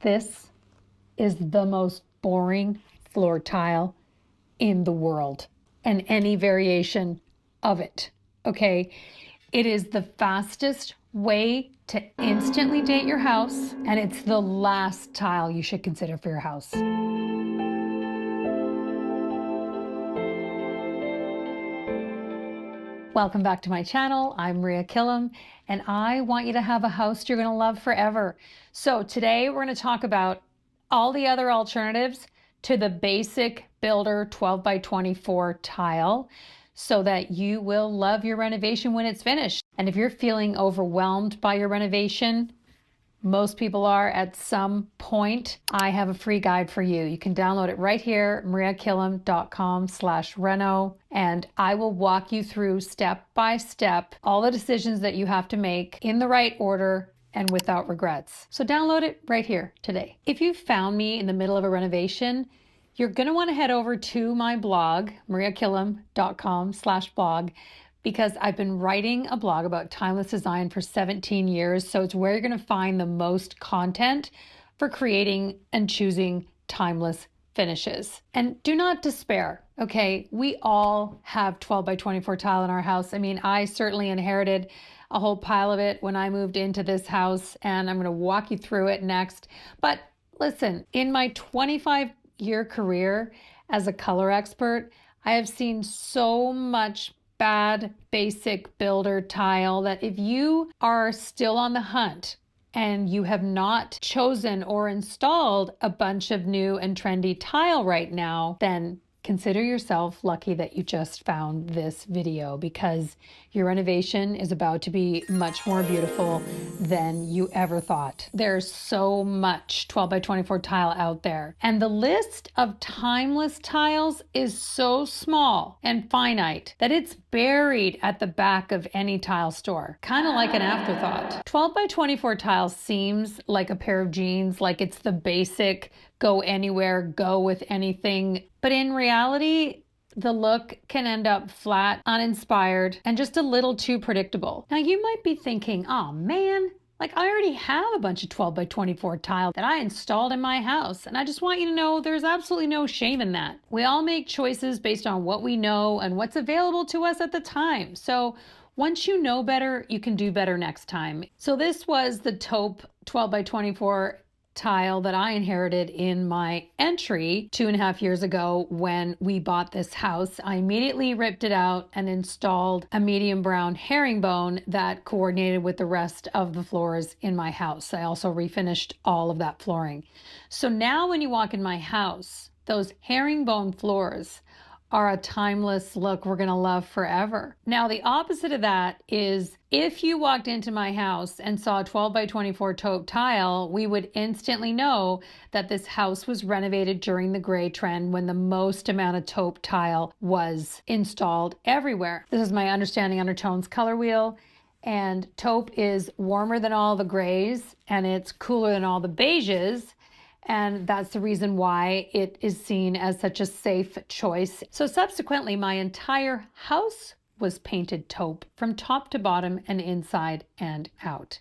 This is the most boring floor tile in the world, and any variation of it, okay? It is the fastest way to instantly date your house, and it's the last tile you should consider for your house. Welcome back to my channel. I'm Maria Killam, and I want you to have a house you're going to love forever. So today we're going to talk about all the other alternatives to the basic builder 12 by 24 tile so that you will love your renovation when it's finished. And if you're feeling overwhelmed by your renovation, most people are at some point, I have a free guide for you. You can download it right here, mariakillam.com/reno, and I will walk you through step by step all the decisions that you have to make in the right order and without regrets. So download it right here today. If you found me in the middle of a renovation, you're going to want to head over to my blog, mariakillam.com/blog, because I've been writing a blog about timeless design for 17 years. So it's where you're going to find the most content for creating and choosing timeless finishes. And do not despair, okay? We all have 12 by 24 tile in our house. I mean, I certainly inherited a whole pile of it when I moved into this house, and I'm going to walk you through it next. But listen, in my 25-year career as a color expert, I have seen so much bad basic builder tile that if you are still on the hunt and you have not chosen or installed a bunch of new and trendy tile right now, then consider yourself lucky that you just found this video, because your renovation is about to be much more beautiful than you ever thought. There's so much 12 by 24 tile out there, and the list of timeless tiles is so small and finite that it's buried at the back of any tile store, kind of like an afterthought. 12 by 24 tile seems like a pair of jeans, like it's the basic go anywhere, go with anything. But in reality, the look can end up flat, uninspired, and just a little too predictable. Now you might be thinking, oh man, like I already have a bunch of 12 by 24 tile that I installed in my house. And I just want you to know there's absolutely no shame in that. We all make choices based on what we know and what's available to us at the time. So once you know better, you can do better next time. So this was the taupe 12 by 24 tile that I inherited in my entry 2.5 years ago when we bought this house. I immediately ripped it out and installed a medium brown herringbone that coordinated with the rest of the floors in my house. I also refinished all of that flooring. So now when you walk in my house, those herringbone floors are a timeless look we're gonna love forever. Now, the opposite of that is if you walked into my house and saw a 12 by 24 taupe tile, we would instantly know that this house was renovated during the gray trend when the most amount of taupe tile was installed everywhere. This is my Understanding Undertones color wheel, and taupe is warmer than all the grays and it's cooler than all the beiges. And that's the reason why it is seen as such a safe choice. So subsequently, my entire house was painted taupe from top to bottom and inside and out.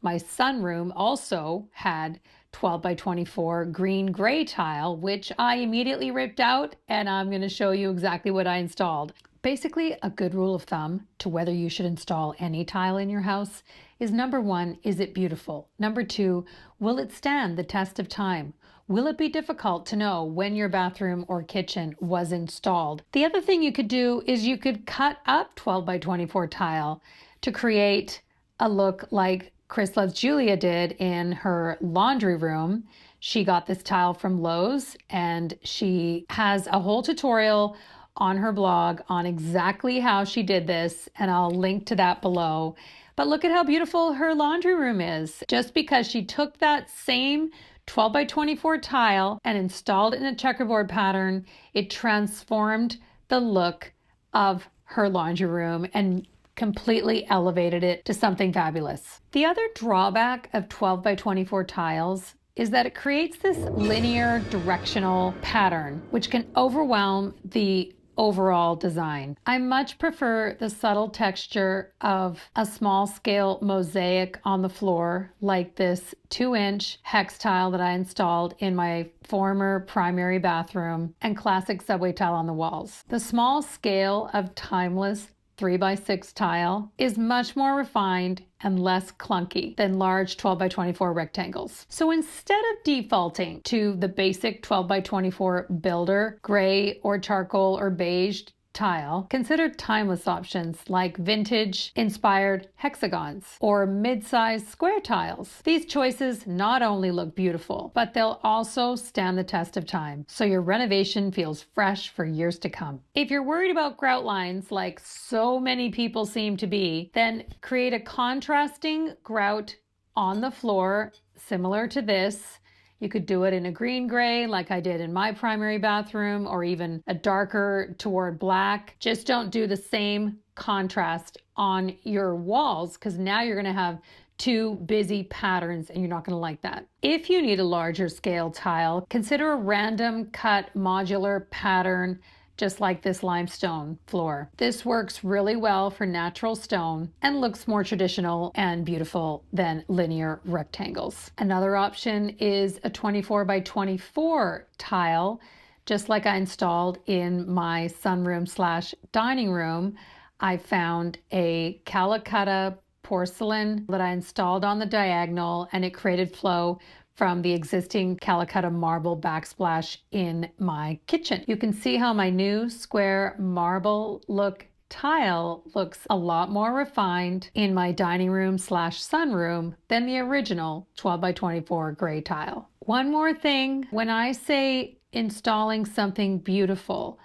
My sunroom also had 12 by 24 green gray tile, which I immediately ripped out, and I'm going to show you exactly what I installed. Basically, a good rule of thumb to whether you should install any tile in your house is, number one, is it beautiful? Number two, will it stand the test of time? Will it be difficult to know when your bathroom or kitchen was installed? The other thing you could do is you could cut up 12 by 24 tile to create a look like Chris Loves Julia did in her laundry room. She got this tile from Lowe's, and she has a whole tutorial on her blog on exactly how she did this, and I'll link to that below. But look at how beautiful her laundry room is. Just because she took that same 12 by 24 tile and installed it in a checkerboard pattern, it transformed the look of her laundry room and completely elevated it to something fabulous. The other drawback of 12 by 24 tiles is that it creates this linear directional pattern, which can overwhelm the overall design. I much prefer the subtle texture of a small scale mosaic on the floor, like this 2-inch hex tile that I installed in my former primary bathroom, and classic subway tile on the walls. The small scale of timeless 3x6 tile is much more refined and less clunky than large 12x24 rectangles. So instead of defaulting to the basic 12x24 builder, gray or charcoal or beige tile, consider timeless options like vintage inspired hexagons or mid-sized square tiles. These choices not only look beautiful, but they'll also stand the test of time, so your renovation feels fresh for years to come. If you're worried about grout lines like so many people seem to be, then create a contrasting grout on the floor similar to this. You could do it in a green gray like I did in my primary bathroom, or even a darker toward black. Just don't do the same contrast on your walls, because now you're going to have two busy patterns and you're not going to like that. If you need a larger scale tile, consider a random cut modular pattern just like this limestone floor. This works really well for natural stone and looks more traditional and beautiful than linear rectangles. Another option is a 24x24 tile, just like I installed in my sunroom/dining room. I found a Calcutta porcelain that I installed on the diagonal, and it created flow from the existing Calcutta marble backsplash in my kitchen. You can see how my new square marble look tile looks a lot more refined in my dining room/sunroom than the original 12x24 gray tile. One more thing, when I say installing something beautiful,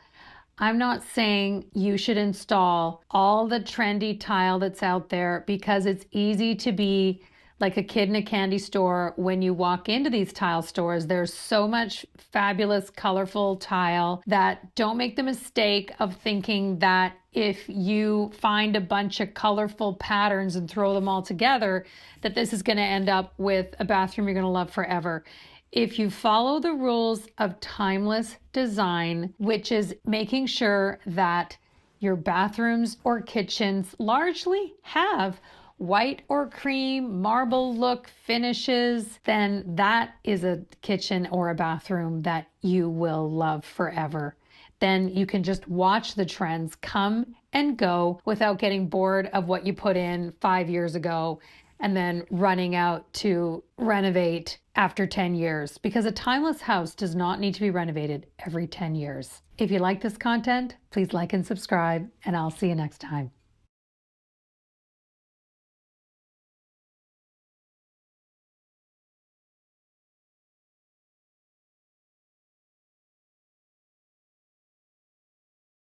I'm not saying you should install all the trendy tile that's out there, because it's easy to be like a kid in a candy store when you walk into these tile stores. There's so much fabulous, colorful tile that don't make the mistake of thinking that if you find a bunch of colorful patterns and throw them all together, that this is going to end up with a bathroom you're going to love forever. If you follow the rules of timeless design, which is making sure that your bathrooms or kitchens largely have white or cream marble look finishes, then that is a kitchen or a bathroom that you will love forever. Then you can just watch the trends come and go without getting bored of what you put in 5 years ago and then running out to renovate after 10 years, because a timeless house does not need to be renovated every 10 years. If you like this content, please like and subscribe, and I'll see you next time.